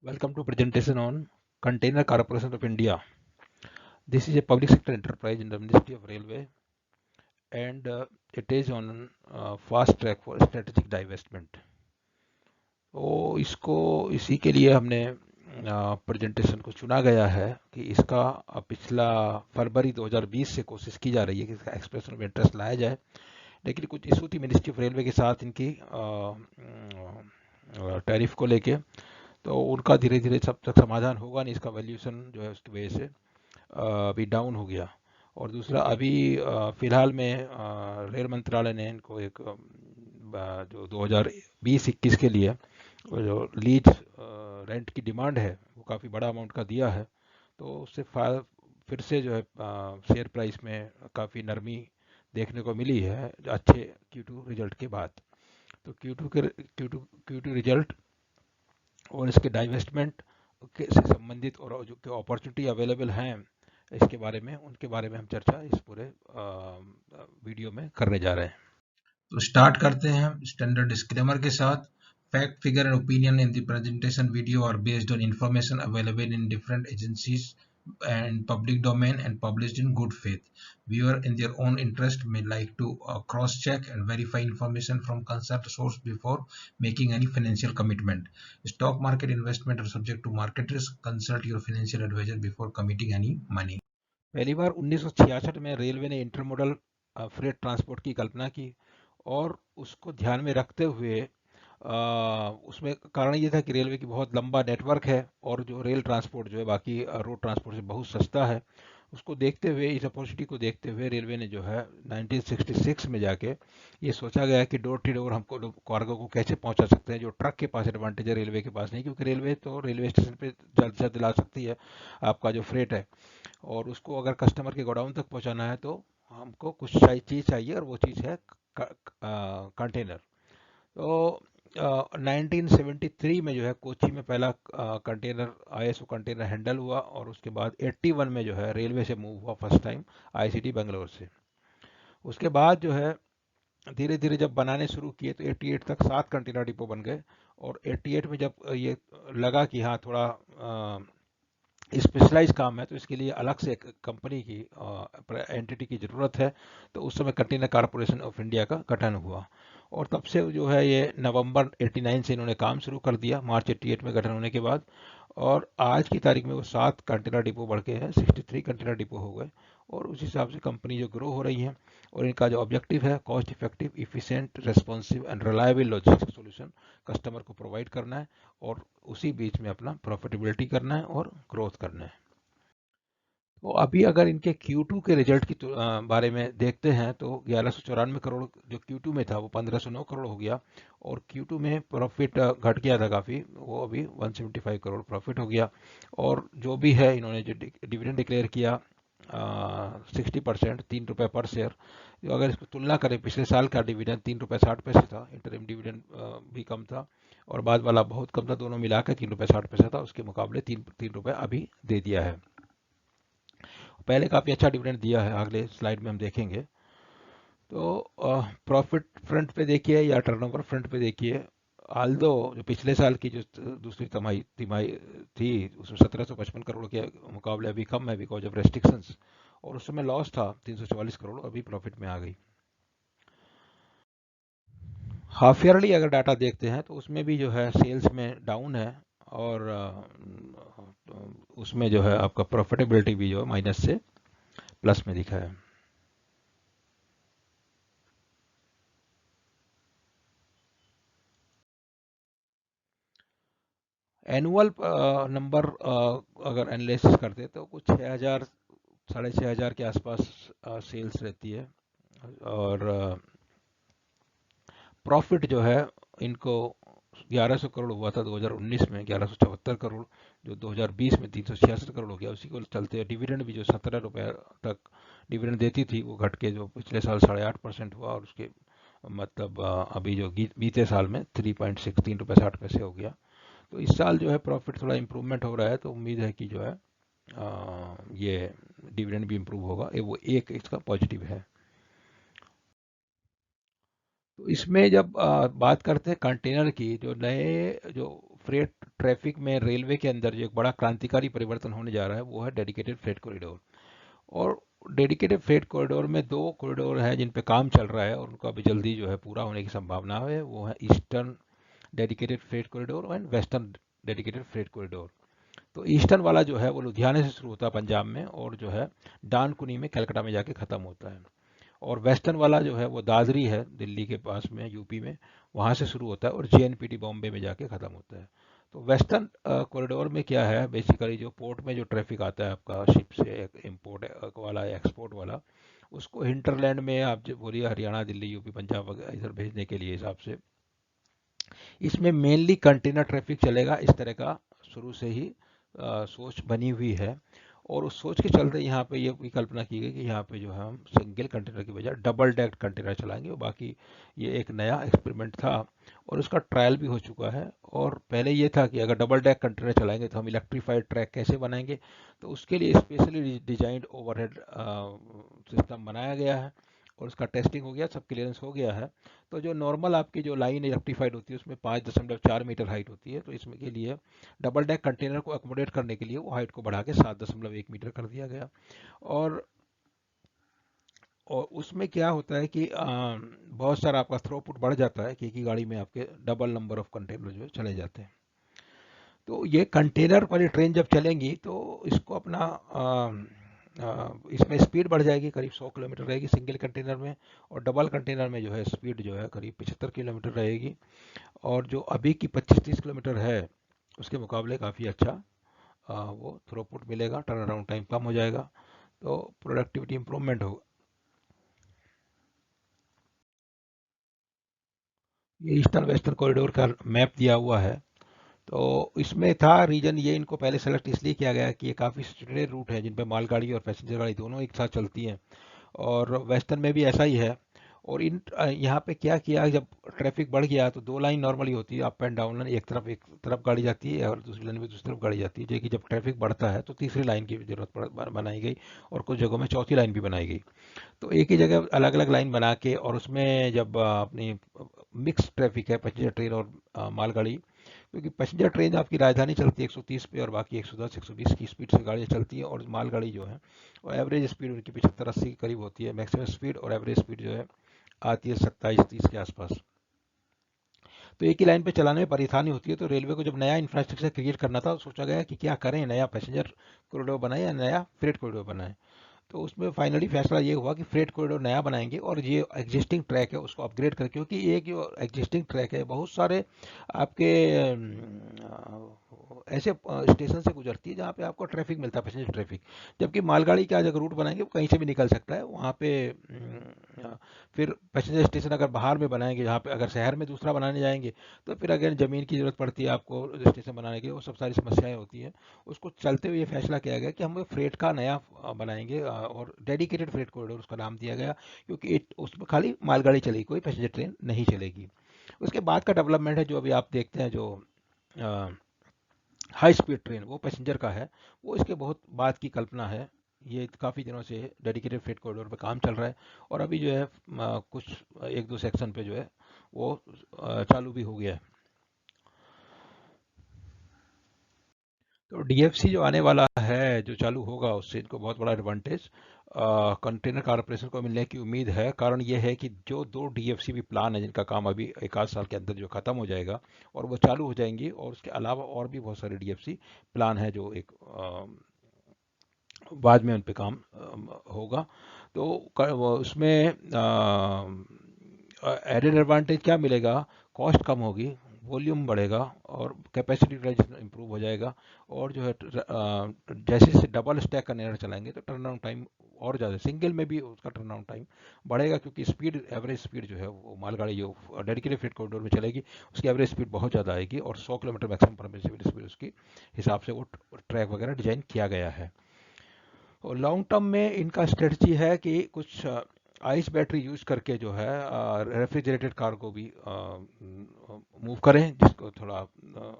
Welcome to presentation on Container Corporation of India. This is a public sector enterprise in the Ministry of Railway, and it is on fast track for strategic divestment. तो इसको इसी के लिए हमने presentation को चुना गया है कि इसका पिछला फरवरी 2020 से कोशिश की जा रही है कि इसका एक्सप्रेशन ऑफ इंटरेस्ट लाया जाए, लेकिन कुछ इशू थी मिनिस्ट्री ऑफ रेलवे के साथ इनकी टैरिफ को लेके, तो उनका धीरे धीरे जब तक समाधान होगा नहीं, इसका वैल्यूएशन जो है उसकी वजह से अभी डाउन हो गया। और दूसरा अभी फिलहाल में रेल मंत्रालय ने इनको एक जो 2020-21 के लिए जो लीज रेंट की डिमांड है वो काफ़ी बड़ा अमाउंट का दिया है, तो उससे फिर से जो है शेयर प्राइस में काफ़ी नरमी देखने को मिली है अच्छे Q2 रिजल्ट के बाद। तो Q2 रिजल्ट और इसके डाइवेस्टमेंट से संबंधित और जो अपॉर्चुनिटी अवेलेबल हैं इसके बारे में, उनके बारे में हम चर्चा इस पूरे वीडियो में करने जा रहे हैं। तो स्टार्ट करते हैं स्टैंडर्ड डिस्क्लेमर के साथ। Fact, figure and opinion in the presentation video are based on information available in different agencies and public domain and published in good faith. Viewer in their own interest may like to cross-check and verify information from consult source before making any financial commitment. Stock market investment are subject to market risk. Consult your financial advisor before committing any money. पहली बार 1966 में railway ने intermodal freight transport की कल्पना की, और उसको ध्यान में रखते हुए उसमें कारण ये था कि रेलवे की बहुत लंबा नेटवर्क है और जो रेल ट्रांसपोर्ट जो है बाकी रोड ट्रांसपोर्ट से बहुत सस्ता है। उसको देखते हुए, इस अपॉर्चुनिटी को देखते हुए रेलवे ने जो है 1966 में जाके ये सोचा गया कि डोर टू डोर हमको कार्गो को कैसे पहुंचा सकते हैं, जो ट्रक के पास एडवांटेज है रेलवे के पास नहीं, क्योंकि रेलवे तो रेलवे स्टेशन पे जल्द से जल्द ला सकती है आपका जो फ्रेट है, और उसको अगर कस्टमर के गोडाउन तक पहुंचाना है तो हमको कुछ चीज़ चाहिए, और वो चीज़ है कंटेनर। तो 1973 में जो है कोची में पहला कंटेनर ISO कंटेनर हैंडल हुआ, और उसके बाद 81 में जो है रेलवे से मूव हुआ फर्स्ट टाइम ICT बेंगलोर से। उसके बाद जो है धीरे धीरे जब बनाने शुरू किए तो 88 तक 7 कंटेनर डिपो बन गए, और 88 में जब ये लगा कि हाँ थोड़ा स्पेशलाइज काम है तो इसके लिए अलग से एक कंपनी की एंटिटी की ज़रूरत है, तो उस समय कंटेनर कॉरपोरेशन ऑफ इंडिया का गठन हुआ, और तब से जो है ये नवंबर 89 से इन्होंने काम शुरू कर दिया, मार्च 88 में गठन होने के बाद, और आज की तारीख में वो 7 कंटेनर डिपो बढ़ के हैं 63 कंटेनर डिपो हो गए। और उस हिसाब से कंपनी जो ग्रो हो रही है, और इनका जो ऑब्जेक्टिव है cost effective, efficient, responsive and reliable logistics solution customer को प्रोवाइड करना है, और उसी बीच में अपना प्रॉफिटेबिलिटी करना है और ग्रोथ करना है। तो अभी अगर इनके Q2 के रिजल्ट की बारे में देखते हैं तो 1194 करोड़ जो Q2 में था वो 1509 करोड़ हो गया, और Q2 में प्रॉफिट घट गया था काफ़ी, वो अभी 175 करोड़ प्रॉफिट हो गया। और जो भी है इन्होंने जो डिविडेंड डिक्लेयर किया 60%, 3 रुपये पर शेयर। तो अगर इसको तुलना करें पिछले साल का डिविडेंड 3 रुपये 60 पैसे था, इंटरिम डिविडेंड भी कम था और बाद वाला बहुत कम था, दोनों मिलाकर 3 रुपये 60 पैसे था, उसके मुकाबले 3 रुपये अभी दे दिया है। पहले काफ़ी अच्छा डिविडेंड दिया है, अगले स्लाइड में हम देखेंगे। तो प्रॉफिट फ्रंट पे देखिए या टर्नओवर फ्रंट पे देखिए, आल्दो जो पिछले साल की जो दूसरी तिमाही थी उसमें 1755 करोड़ के मुकाबले अभी कम है बिकॉज ऑफ रेस्ट्रिक्शंस, और उस समय लॉस था 344 करोड़, अभी प्रॉफिट में आ गई। हाफ ईयरली अगर डाटा देखते हैं तो उसमें भी जो है सेल्स में डाउन है, और उसमें जो है आपका प्रॉफिटेबिलिटी भी जो है माइनस से प्लस में दिखा है। एनुअल नंबर अगर एनालिसिस करते तो कुछ 6000 6500 के आसपास सेल्स रहती है, और प्रॉफिट जो है इनको 1100 करोड़ हुआ था 2019 में, 1174 करोड़ जो 2020 में 366 करोड़ हो गया। उसी को चलते डिविडेंड भी जो 17 रुपये तक डिविडेंड देती थी वो घट के जो पिछले साल 8.5% हुआ, और उसके मतलब अभी जो बीते साल में 3.6 3 रुपये 60 पैसे हो गया। तो इस साल जो है प्रॉफिट थोड़ा इम्प्रूवमेंट हो रहा है, तो उम्मीद है कि जो है ये डिविडेंड भी इम्प्रूव होगा, वो एक इसका पॉजिटिव है। तो इसमें जब बात करते हैं कंटेनर की, जो नए जो फ्रेट ट्रैफिक में रेलवे के अंदर जो एक बड़ा क्रांतिकारी परिवर्तन होने जा रहा है वो है डेडिकेटेड फ्रेट कॉरिडोर। और डेडिकेटेड फ्रेट कॉरिडोर में दो कॉरिडोर हैं जिन पे काम चल रहा है और उनका अभी जल्दी जो है पूरा होने की संभावना है। वो है eastern dedicated freight corridor and western dedicated freight corridor. तो ईस्टर्न वाला जो है वो लुधियाने से शुरू होता है पंजाब में, और जो है डानकुनी में कलकत्ता में जाके ख़त्म होता है। और वेस्टर्न वाला जो है वो दादरी है दिल्ली के पास में, यूपी में, वहाँ से शुरू होता है और जेएनपीटी बॉम्बे में जाके ख़त्म होता है। तो वेस्टर्न कॉरिडोर में क्या है, बेसिकली जो पोर्ट में जो ट्रैफिक आता है आपका शिप से, इम्पोर्ट वाला एक्सपोर्ट वाला, उसको हिंटरलैंड में आप जो बोलिए हरियाणा, दिल्ली, यूपी, पंजाब वगैरह इधर भेजने के लिए हिसाब से इसमें मेनली कंटेनर ट्रैफिक चलेगा। इस तरह का शुरू से ही सोच बनी हुई है। और उस सोच के चलते यहाँ पे ये भी कल्पना की गई कि यहाँ पे जो है हम सिंगल कंटेनर की बजाय डबल डेक कंटेनर चलाएंगे। और बाकी ये एक नया एक्सपेरिमेंट था और उसका ट्रायल भी हो चुका है। और पहले ये था कि अगर डबल डेक कंटेनर चलाएंगे तो हम इलेक्ट्रीफाइड ट्रैक कैसे बनाएंगे, तो उसके लिए स्पेशली डिजाइंड ओवरहेड सिस्टम बनाया गया है और उसका टेस्टिंग हो गया, सब क्लियरेंस हो गया है। तो जो नॉर्मल आपकी जो लाइन इलेक्ट्रीफाइड होती है उसमें 5.4 मीटर हाइट होती है, तो इसमें के लिए डबल डेक कंटेनर को अकोमोडेट करने के लिए वो हाइट को बढ़ा के 7.1 मीटर कर दिया गया। और और उसमें क्या होता है कि बहुत सारा आपका थ्रोपुट बढ़ जाता है कि एक ही गाड़ी में आपके डबल नंबर ऑफ कंटेनर जो है चले जाते हैं। तो ये कंटेनर वाली ट्रेन जब चलेंगी तो इसको अपना इसमें स्पीड बढ़ जाएगी, करीब 100 किलोमीटर रहेगी सिंगल कंटेनर में। और डबल कंटेनर में जो है स्पीड जो है करीब 75 किलोमीटर रहेगी। और जो अभी की 25-30 किलोमीटर है उसके मुकाबले काफ़ी अच्छा वो थ्रोपुट मिलेगा, टर्न अराउंड टाइम कम हो जाएगा, तो प्रोडक्टिविटी इंप्रूवमेंट होगा। ये ईस्टर्न वेस्टर्न कॉरिडोर का मैप दिया हुआ है। तो इसमें था रीजन ये, इनको पहले सेलेक्ट इसलिए किया गया कि ये काफ़ी स्ट्रेट रूट है जिन पे मालगाड़ी और पैसेंजर गाड़ी दोनों एक साथ चलती हैं। और वेस्टर्न में भी ऐसा ही है। और यहाँ पे क्या किया, जब ट्रैफिक बढ़ गया तो दो लाइन नॉर्मली होती है, अप एंड डाउन लाइन, एक तरफ गाड़ी जाती है और दूसरी लाइन में दूसरी तरफ गाड़ी जाती है। जो कि जब ट्रैफिक बढ़ता है तो तीसरी लाइन की जरूरत बनाई गई और कुछ जगहों में चौथी लाइन भी बनाई गई। तो एक ही जगह अलग अलग लाइन बना के, और उसमें जब अपनी मिक्स ट्रैफिक है पैसेंजर ट्रेन और मालगाड़ी, क्योंकि पैसेंजर ट्रेन आपकी राजधानी चलती है 130 पे और बाकी 110 120 की स्पीड से गाड़ियाँ चलती हैं। और मालगाड़ी जो है वो एवरेज स्पीड उनकी 75-80 के करीब होती है मैक्सिमम स्पीड, और एवरेज स्पीड जो है आती है 27-30 के आसपास। तो एक ही लाइन पे चलाने में परेशानी होती है। तो रेलवे को जब नया इंफ्रास्ट्रक्चर क्रिएट करना था तो सोचा गया कि क्या करें, नया पैसेंजर कॉरिडोर बनाए या नया फ्रेट कॉरिडोर बनाए। तो उसमें फाइनली फैसला ये हुआ कि फ्रेट कॉरिडोर नया बनाएंगे और ये एग्जिस्टिंग ट्रैक है उसको अपग्रेड करके, क्योंकि एक जो एग्जिस्टिंग ट्रैक है बहुत सारे आपके ऐसे स्टेशन से गुजरती है जहाँ पे आपको ट्रैफिक मिलता है, पैसेंजर ट्रैफिक। जबकि मालगाड़ी का अगर रूट बनाएंगे वो कहीं से भी निकल सकता है वहाँ पे। फिर पैसेंजर स्टेशन अगर बाहर में बनाएंगे, जहाँ पे अगर शहर में दूसरा बनाने जाएंगे तो फिर अगर ज़मीन की ज़रूरत पड़ती है आपको स्टेशन बनाने के लिए, वो सब सारी समस्याएं होती हैं। उसको चलते हुए ये फैसला किया गया कि हम फ्रेट का नया बनाएंगे और डेडिकेटेड फ्रेट कॉरिडोर उसका नाम दिया गया, क्योंकि उसमें खाली मालगाड़ी चलेगी, कोई पैसेंजर ट्रेन नहीं चलेगी। उसके बाद का डेवलपमेंट है जो अभी आप देखते हैं, जो हाई स्पीड ट्रेन, वो पैसेंजर का है, वो इसके बहुत बाद की कल्पना है। ये काफ़ी दिनों से डेडिकेटेड फ्रेट कॉरिडोर पे काम चल रहा है और अभी जो है कुछ एक दो सेक्शन पे जो है वो चालू भी हो गया है। तो डीएफसी जो आने वाला है, जो चालू होगा, उससे इनको बहुत बड़ा एडवांटेज कंटेनर कॉरपोरेशन को मिलने की उम्मीद है। कारण ये है कि जो दो डीएफसी भी प्लान है जिनका काम अभी एक आध साल के अंदर जो ख़त्म हो जाएगा और वो चालू हो जाएंगी, और उसके अलावा और भी बहुत सारे डीएफसी प्लान है जो एक बाद में उन पे काम होगा। तो उसमें एडेड एडवांटेज क्या मिलेगा, कॉस्ट कम होगी, वॉल्यूम बढ़ेगा और कैपेसिटी यूटिलाइजेशन इंप्रूव हो जाएगा। और जो है जैसे जैसे डबल स्टैक कंटेनर चलाएंगे तो टर्न अराउंड टाइम और ज़्यादा, सिंगल में भी उसका टर्न अराउंड टाइम बढ़ेगा, क्योंकि स्पीड, एवरेज स्पीड जो है वो मालगाड़ी जो डेडिकेटेड फ्रेट कॉरिडोर में चलेगी उसकी एवरेज स्पीड बहुत ज़्यादा आएगी और 100 किलोमीटर मैक्सिमम परमिसिबल स्पीड उसकी हिसाब से वो ट्रैक वगैरह डिजाइन किया गया है। और लॉन्ग टर्म में इनका स्ट्रेटजी है कि कुछ आइस बैटरी यूज करके जो है रेफ्रिजरेटेड कार को भी मूव करें, जिसको थोड़ा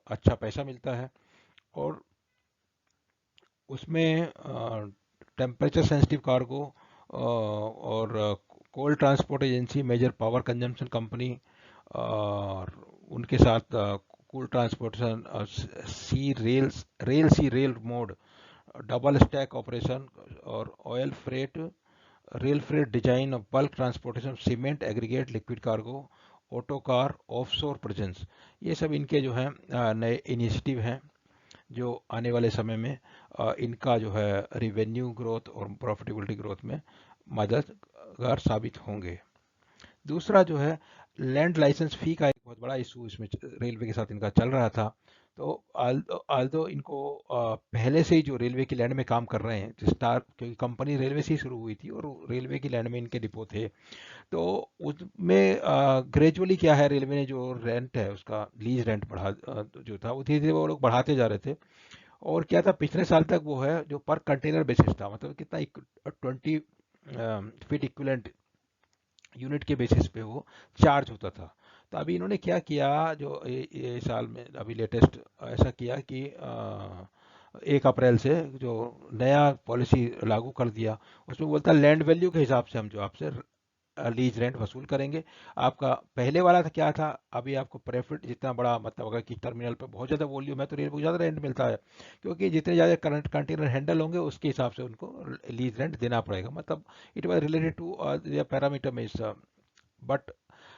अच्छा पैसा मिलता है। और उसमें टेम्परेचर सेंसिटिव कार्गो और coal transport agency, major power consumption company और उनके साथ cool transportation, sea rail mode, double stack operation, और oil freight, rail freight design of bulk transportation, cement, aggregate, liquid cargo, auto car, offshore presence. ये सब इनके जो है नए इनिशिएटिव हैं जो आने वाले समय में इनका जो है रिवेन्यू ग्रोथ और प्रॉफिटेबिलिटी ग्रोथ में मददगार साबित होंगे। दूसरा जो है लैंड लाइसेंस फी का एक बहुत बड़ा इशू इसमें रेलवे के साथ इनका चल रहा था। तो आल्दो इनको पहले से ही जो रेलवे की लैंड में काम कर रहे हैं, स्टार, क्योंकि कंपनी रेलवे से ही शुरू हुई थी और रेलवे की लैंड में इनके डिपो थे, तो उसमें ग्रेजुअली क्या है, रेलवे ने जो रेंट है उसका लीज रेंट जो था वो धीरे धीरे वो लोग बढ़ाते जा रहे थे। और क्या था, पिछले साल तक वो है जो पर कंटेनर बेसिस था, मतलब कितना 20 फीट इक्विवेलेंट यूनिट के बेसिस पे वो चार्ज होता था। तो अभी इन्होंने क्या किया, जो ये साल में अभी लेटेस्ट ऐसा किया कि 1 अप्रैल से जो नया पॉलिसी लागू कर दिया, उसमें बोलता है लैंड वैल्यू के हिसाब से हम जो आपसे लीज रेंट वसूल करेंगे। आपका पहले वाला था क्या था, अभी आपको प्रॉफिट जितना बड़ा, मतलब अगर कि टर्मिनल पे बहुत ज़्यादा वॉल्यूम है तो रेल को ज़्यादा रेंट मिलता है, क्योंकि जितने ज़्यादा करंट कंटेनर हैंडल होंगे उसके हिसाब से उनको लीज रेंट देना पड़ेगा। मतलब it was related to parameter में इस, बट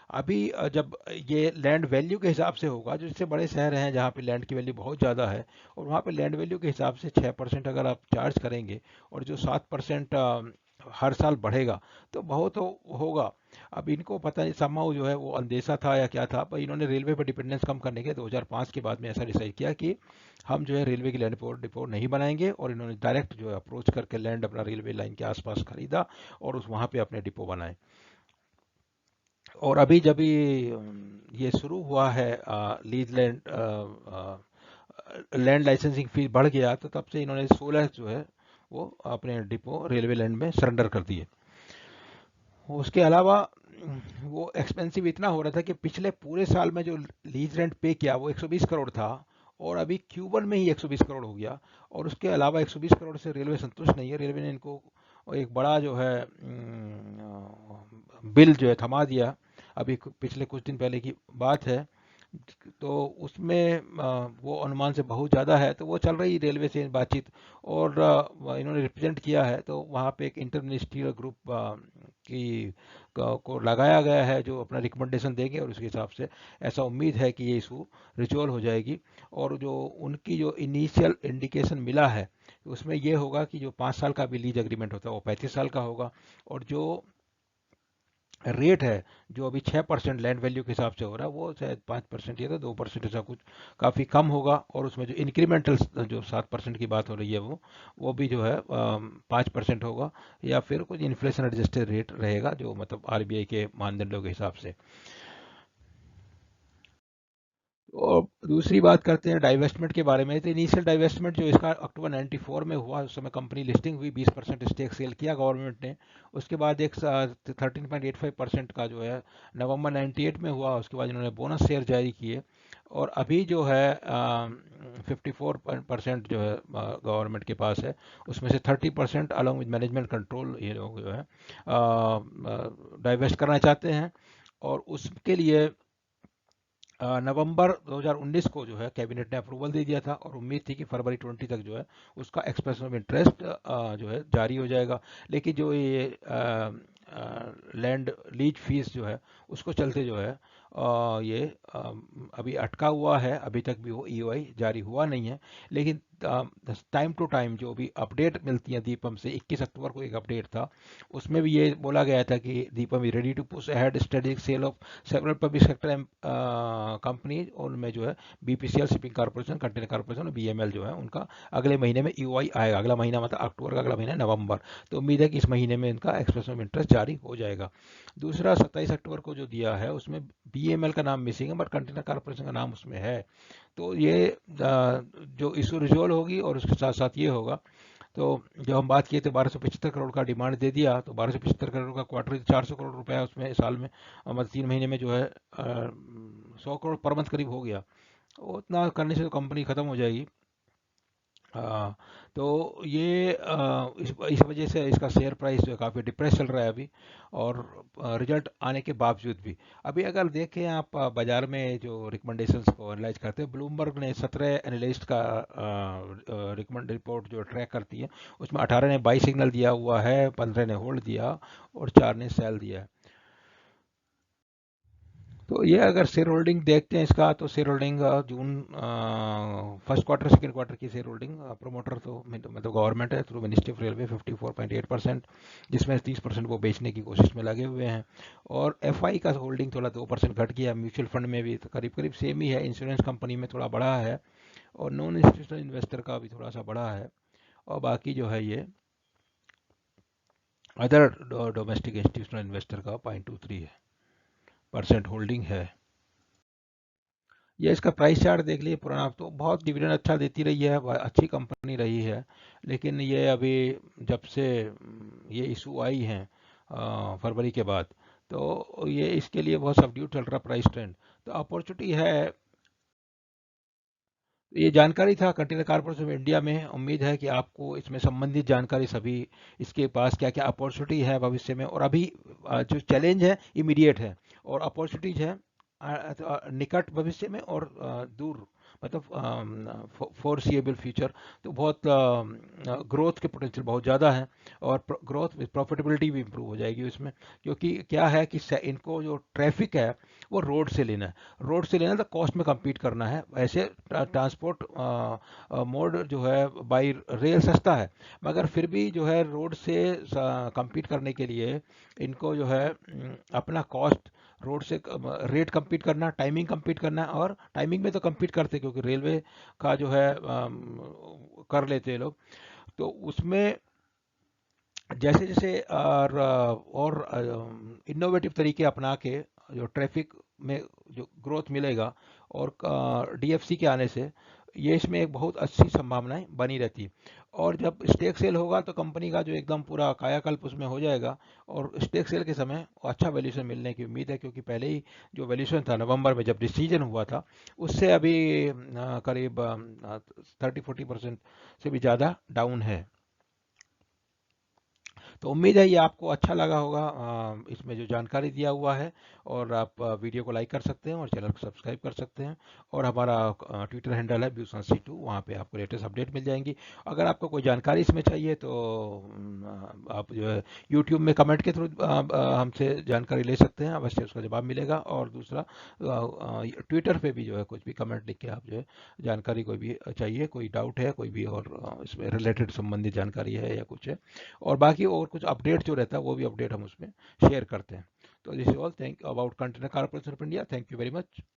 अभी जब ये लैंड वैल्यू के हिसाब से होगा, जो इससे बड़े शहर हैं जहाँ पे लैंड की वैल्यू बहुत ज़्यादा है और वहाँ पे लैंड वैल्यू के हिसाब से 6% अगर आप चार्ज करेंगे और जो 7% हर साल बढ़ेगा तो बहुत होगा। अब इनको पता नहीं, समाउ जो है वो अंदेशा था या क्या था, पर इन्होंने रेलवे पर डिपेंडेंस कम करने के 2005 के बाद में ऐसा डिसाइड किया कि हम जो है रेलवे की लैंड डिपो नहीं बनाएंगे, और इन्होंने डायरेक्ट जो है अप्रोच करके लैंड अपना रेलवे लाइन के आसपास खरीदा और उस वहाँ पे अपने डिपो बनाए। और अभी जब ये शुरू हुआ है लीज लैंड लाइसेंसिंग फीस बढ़ गया, तो तब से इन्होंने 16 जो है वो अपने डिपो रेलवे लैंड में सरेंडर कर दिए। उसके अलावा वो एक्सपेंसिव इतना हो रहा था कि पिछले पूरे साल में जो लीज रेंट पे किया वो 120 करोड़ था, और अभी Q1 में ही 120 करोड़ हो गया। और उसके अलावा 120 करोड़ से रेलवे संतुष्ट नहीं है, रेलवे ने इनको एक बड़ा जो है बिल जो है थमा दिया। अभी पिछले कुछ दिन पहले की बात है, तो उसमें वो अनुमान से बहुत ज़्यादा है, तो वो चल रही रेलवे से बातचीत। और इन्होंने रिप्रेजेंट किया है, तो वहाँ पे एक इंटर मिनिस्ट्रियल ग्रुप की को लगाया गया है जो अपना रिकमेंडेशन देंगे, और उसके हिसाब से ऐसा उम्मीद है कि ये इशू रिजॉल्व हो जाएगी। और जो उनकी जो इनिशियल इंडिकेशन मिला है उसमें ये होगा कि जो 5 साल का भी लीज एग्रीमेंट होता है वो 35 साल का होगा, और जो रेट है जो अभी 6% लैंड वैल्यू के हिसाब से हो रहा है वो शायद 5% या तो 2% ऐसा कुछ काफ़ी कम होगा। और उसमें जो इंक्रीमेंटल जो 7% की बात हो रही है वो भी जो है 5% होगा, या फिर कुछ इन्फ्लेशन एडजस्टेड रेट रहेगा, जो मतलब आरबीआई के मानदंडों के हिसाब से। और दूसरी बात करते हैं डाइवेस्टमेंट के बारे में। तो इनिशियल डाइवेस्टमेंट जो इसका अक्टूबर 94 में हुआ, उस समय कंपनी लिस्टिंग हुई, 20% स्टेक सेल किया गवर्नमेंट ने। उसके बाद एक 13.85% का जो है नवंबर 98 में हुआ। उसके बाद इन्होंने बोनस शेयर जारी किए, और अभी जो है 54% जो है गवर्नमेंट के पास है, उसमें से 30% अलॉन्ग विद मैनेजमेंट कंट्रोल ये लोग जो है डाइवेस्ट करना चाहते हैं। और उसके लिए नवंबर 2019 को जो है कैबिनेट ने अप्रूवल दे दिया था, और उम्मीद थी कि फरवरी 20 तक जो है उसका एक्सप्रेशन ऑफ इंटरेस्ट जो है जारी हो जाएगा। लेकिन जो ये लैंड लीज फीस जो है उसको चलते जो है ये अभी अटका हुआ है, अभी तक भी वो ईओआई जारी हुआ नहीं है। लेकिन टाइम टू टाइम जो भी अपडेट मिलती है दीपम से, 21 अक्टूबर को एक अपडेट था, उसमें भी ये बोला गया था कि DIPAM is ready to push ahead strategic sale of several public sector company, उनमें जो है BPCL, shipping corporation, container corporation और बीएमएल जो है उनका अगले महीने में ईओआई आएगा। अगला महीना मतलब अक्टूबर का अगला महीना नवंबर। तो उम्मीद है कि इस महीने में इनका एक्सप्रेशन ऑफ इंटरेस्ट जारी हो जाएगा। दूसरा 27 अक्टूबर को जो दिया है उसमें बीएमएल का नाम मिसिंग है, बट कंटेनर कॉर्पोरेशन का नाम उसमें है। तो ये जो इशू रिजोल्व होगी, और उसके साथ साथ ये होगा, तो जब हम बात किए थे 1275 करोड़ का डिमांड दे दिया, तो 1275 करोड़ का क्वार्टर 400 करोड़ रुपया उसमें साल में, मतलब 3 महीने में जो है 100 करोड़ पर मंथ करीब हो गया। उतना करने से तो कंपनी ख़त्म हो जाएगी। हाँ, तो ये इस वजह से इसका शेयर प्राइस जो है काफ़ी डिप्रेस चल रहा है अभी। और रिजल्ट आने के बावजूद भी अभी अगर देखें आप बाजार में जो रिकमेंडेशंस को एनालाइज करते हैं, ब्लूमबर्ग ने 17 एनालिस्ट का रिकमेंड रिपोर्ट जो ट्रैक करती है, उसमें 18 ने बाई सिग्नल दिया हुआ है, 15 ने होल्ड दिया और 4 ने सेल दिया है। तो ये अगर शेयर होल्डिंग देखते हैं इसका, तो share holding June first quarter second quarter की शेयर होल्डिंग प्रोमोटर तो मतलब गवर्नमेंट है थ्रू मिनिस्ट्री ऑफ रेलवे 54.8%, जिसमें 30% वो बेचने की कोशिश में लगे हुए हैं। और एफआई का होल्डिंग थोड़ा 2% घट गया। म्यूचुअल फंड में भी तो करीब करीब सेम ही है। इंश्योरेंस कंपनी में थोड़ा बढ़ा है और नॉन इंस्टीट्यूशनल इन्वेस्टर का भी थोड़ा सा बढ़ा है। और बाकी जो है ये अदर डोमेस्टिक इंस्टीट्यूशनल इन्वेस्टर का 0.23% होल्डिंग है। ये इसका प्राइस चार्ट देख लीजिए पुराना, तो बहुत डिविडेंड अच्छा देती रही है, अच्छी कंपनी रही है। लेकिन ये अभी जब से ये इशू आई हैं फरवरी के बाद, तो ये इसके लिए बहुत सबड्यूट चल रहा प्राइस ट्रेंड। तो अपॉर्चुनिटी है। ये जानकारी था कंटेनर कारपोरेशन ऑफ इंडिया में। उम्मीद है कि आपको इसमें संबंधित जानकारी सभी, इसके पास क्या क्या अपॉर्चुनिटी है भविष्य में, और अभी जो चैलेंज है इमीडिएट है, और अपॉर्चुनिटीज है निकट भविष्य में और दूर, मतलब फोरसीएबल फ्यूचर। तो बहुत ग्रोथ के पोटेंशियल बहुत ज़्यादा है, और ग्रोथ विथ प्रॉफिटेबिलिटी भी इम्प्रूव हो जाएगी उसमें। क्योंकि क्या है कि इनको जो ट्रैफिक है वो रोड से लेना है। रोड से लेना तो कॉस्ट में compete करना है। ऐसे ट्रांसपोर्ट मोड जो है बाई रेल सस्ता है, मगर फिर भी जो है रोड से compete करने के लिए इनको जो है अपना कॉस्ट रोड से रेट compete करना, टाइमिंग compete करना। और टाइमिंग में तो compete करते क्योंकि रेलवे का जो है कर लेते हैं लोग। तो उसमें जैसे जैसे और इनोवेटिव तरीके अपना के जो ट्रैफिक में जो ग्रोथ मिलेगा, और डीएफसी के आने से ये इसमें एक बहुत अच्छी संभावनाएं बनी रहती है। और जब स्टेक सेल होगा तो कंपनी का जो एकदम पूरा कायाकल्प उसमें हो जाएगा। और स्टेक सेल के समय अच्छा वैल्यूशन मिलने की उम्मीद है, क्योंकि पहले ही जो वैल्यूशन था नवंबर में जब डिसीजन हुआ था, उससे अभी करीब 30-40% से भी ज़्यादा डाउन है। तो उम्मीद है ये आपको अच्छा लगा होगा, इसमें जो जानकारी दिया हुआ है। और आप वीडियो को लाइक कर सकते हैं और चैनल को सब्सक्राइब कर सकते हैं। और हमारा ट्विटर हैंडल है BusanC2, वहाँ पे आपको लेटेस्ट अपडेट मिल जाएंगी। अगर आपको कोई जानकारी इसमें चाहिए तो आप जो है यूट्यूब में कमेंट के थ्रू हमसे जानकारी ले सकते हैं, अवश्य उसका जवाब मिलेगा। और दूसरा ट्विटर पे भी जो है कुछ भी कमेंट लिख के आप जो है जानकारी कोई भी चाहिए, कोई डाउट है कोई भी, और इसमें रिलेटेड संबंधित जानकारी है या कुछ है, और बाकी और कुछ अपडेट जो रहता है वो भी अपडेट हम उसमें शेयर करते हैं। तो this is all, thank about container corporation of India. Thank you very much.